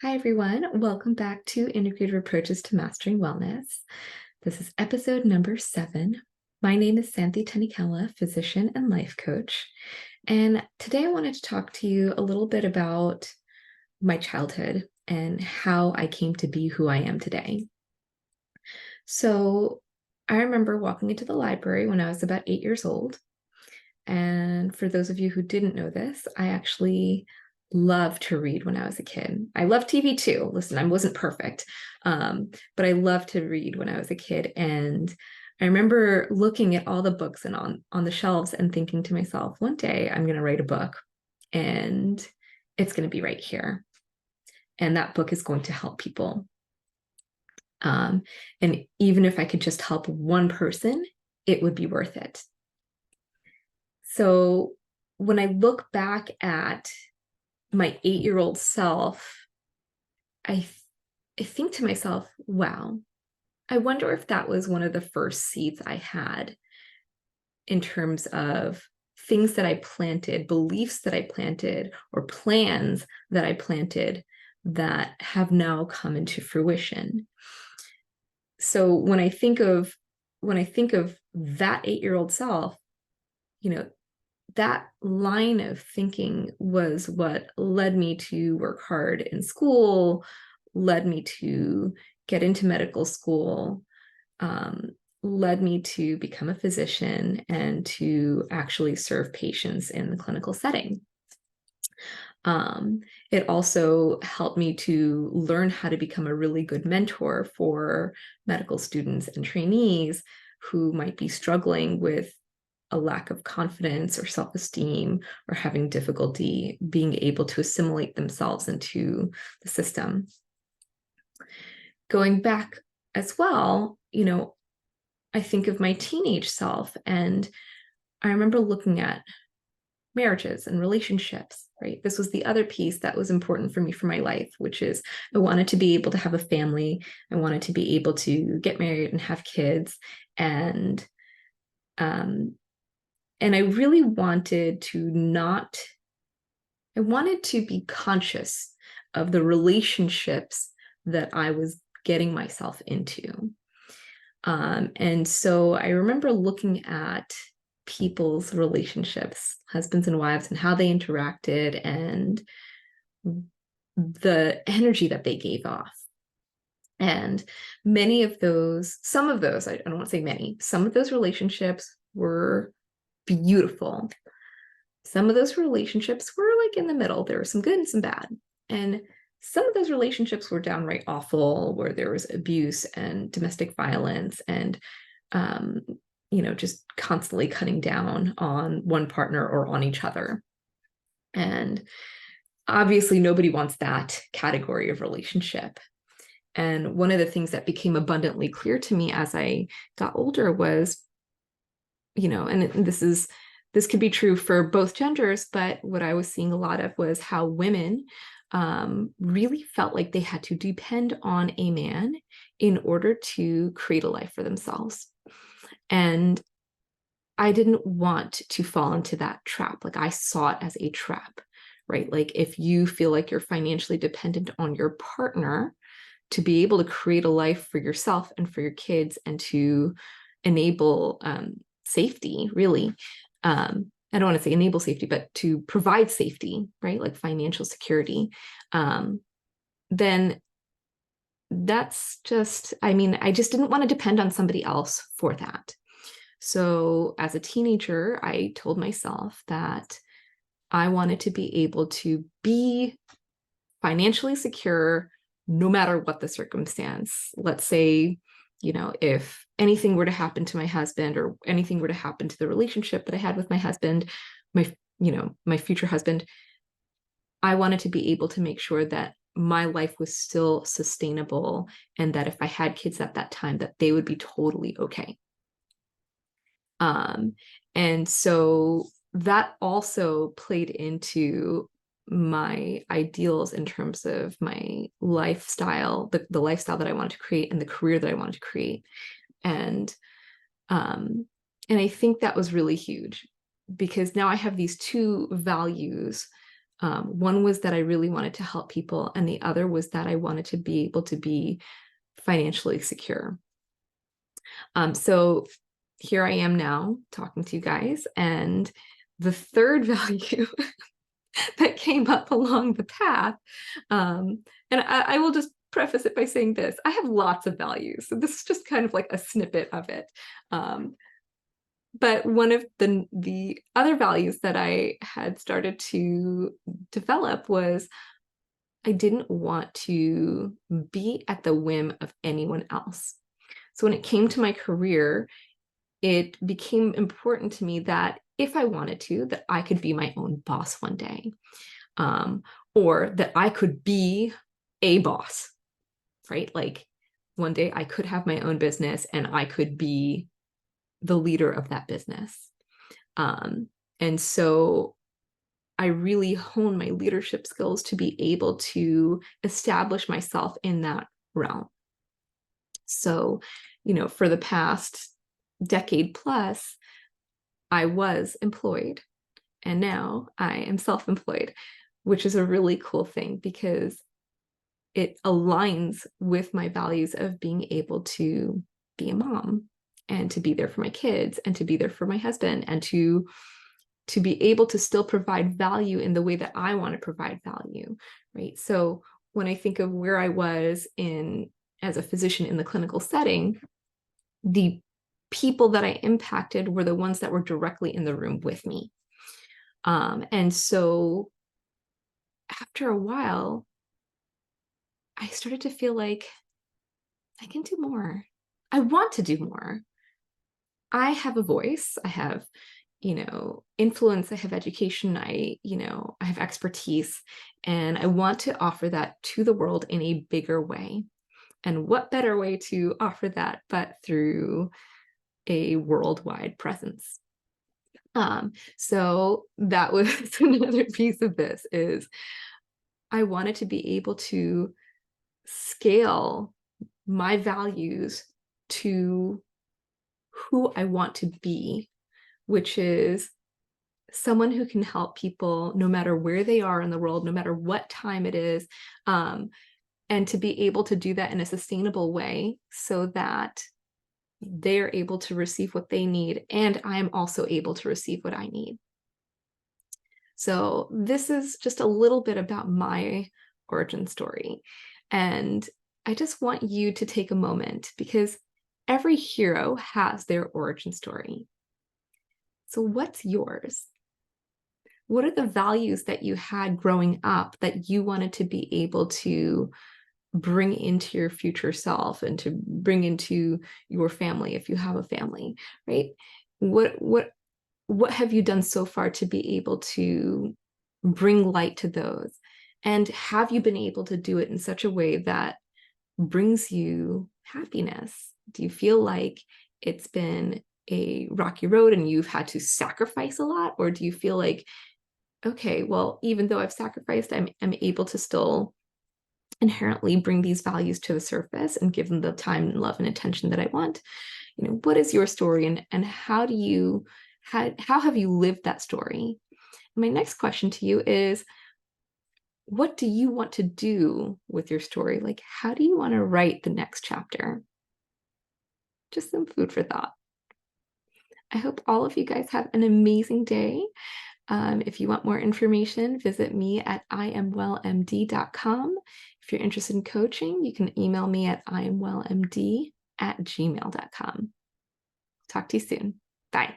Hi, everyone. Welcome back to Integrative Approaches to Mastering Wellness. This is episode number 7. My name is Santhi Tanikela, physician and life coach. And today I wanted to talk to you a little bit about my childhood and how I came to be who I am today. So I remember walking into the library when I was about 8 years old. And for those of you who didn't know this, I actually loved to read when I was a kid. I loved TV too. Listen, I wasn't perfect, but I loved to read when I was a kid. And I remember looking at all the books and on the shelves and thinking to myself, one day I'm going to write a book and it's going to be right here. And that book is going to help people. And even if I could just help one person, it would be worth it. So when I look back at my 8-year-old self, I think to myself, wow, I wonder if that was one of the first seeds I had in terms of things that I planted, beliefs that I planted, or plans that I planted that have now come into fruition. So when I think of that 8-year-old self, that line of thinking was what led me to work hard in school, led me to get into medical school, led me to become a physician and to actually serve patients in the clinical setting. It also helped me to learn how to become a really good mentor for medical students and trainees who might be struggling with a lack of confidence or self-esteem or having difficulty being able to assimilate themselves into the system. Going back as well, I think of my teenage self, and I remember looking at marriages and relationships, right? This was the other piece that was important for me for my life, which is I wanted to be able to have a family. I wanted to be able to get married and have kids. And I really wanted to be conscious of the relationships that I was getting myself into. And so I remember looking at people's relationships, husbands and wives, and how they interacted and the energy that they gave off. And some of those, I don't want to say many, some of those relationships were beautiful. Some of those relationships were like in the middle. There were some good and some bad. And some of those relationships were downright awful, where there was abuse and domestic violence and, just constantly cutting down on one partner or on each other. And obviously, nobody wants that category of relationship. And one of the things that became abundantly clear to me as I got older was, and this could be true for both genders, but what I was seeing a lot of was how women really felt like they had to depend on a man in order to create a life for themselves. And I didn't want to fall into that trap. Like I saw it as a trap, right? Like if you feel like you're financially dependent on your partner to be able to create a life for yourself and for your kids and to enable safety, really. I don't want to say enable safety, but to provide safety, right? Like financial security. Then that's just, I just didn't want to depend on somebody else for that. So as a teenager, I told myself that I wanted to be able to be financially secure no matter what the circumstance. Let's say, if anything were to happen to my husband or anything were to happen to the relationship that I had with my husband, my future husband, I wanted to be able to make sure that my life was still sustainable and that if I had kids at that time, that they would be totally okay. And so that also played into my ideals in terms of my lifestyle, the lifestyle that I wanted to create and the career that I wanted to create. And I think that was really huge because now I have these two values One was that I really wanted to help people, and the other was that I wanted to be able to be financially secure. So here I am now talking to you guys, and the third value that came up along the path, and I will just preface it by saying this: I have lots of values, so this is just kind of like a snippet of it. But one of the other values that I had started to develop was I didn't want to be at the whim of anyone else. So when it came to my career, it became important to me that if I wanted to, that I could be my own boss one day, or that I could be a boss, right? Like one day I could have my own business and I could be the leader of that business. And so I really honed my leadership skills to be able to establish myself in that realm. So, for the past decade plus, I was employed, and now I am self-employed, which is a really cool thing because it aligns with my values of being able to be a mom and to be there for my kids and to be there for my husband and to be able to still provide value in the way that I want to provide value, right? So when I think of where I was as a physician in the clinical setting, the people that I impacted were the ones that were directly in the room with me. And so after a while, I started to feel like I can do more. I want to do more. I have a voice. I have, influence. I have education. I have expertise, and I want to offer that to the world in a bigger way. And what better way to offer that but through a worldwide presence? So that was another piece of this is I wanted to be able to scale my values to who I want to be, which is someone who can help people no matter where they are in the world, no matter what time it is, and to be able to do that in a sustainable way so that they're able to receive what they need, and I am also able to receive what I need. So this is just a little bit about my origin story. And I just want you to take a moment because every hero has their origin story. So what's yours? What are the values that you had growing up that you wanted to be able to bring into your future self and to bring into your family if you have a family, right? What have you done so far to be able to bring light to those? And have you been able to do it in such a way that brings you happiness? Do you feel like it's been a rocky road and you've had to sacrifice a lot? Or do you feel like, okay, well, even though I've sacrificed, I'm able to still inherently bring these values to the surface and give them the time and love and attention that I want? What is your story, and how have you lived that story? My next question to you is, what do you want to do with your story? Like, how do you want to write the next chapter? Just some food for thought. I hope all of you guys have an amazing day. If you want more information, visit me at iamwellmd.com. If you're interested in coaching, you can email me at iamwellmd@gmail.com. Talk to you soon. Bye.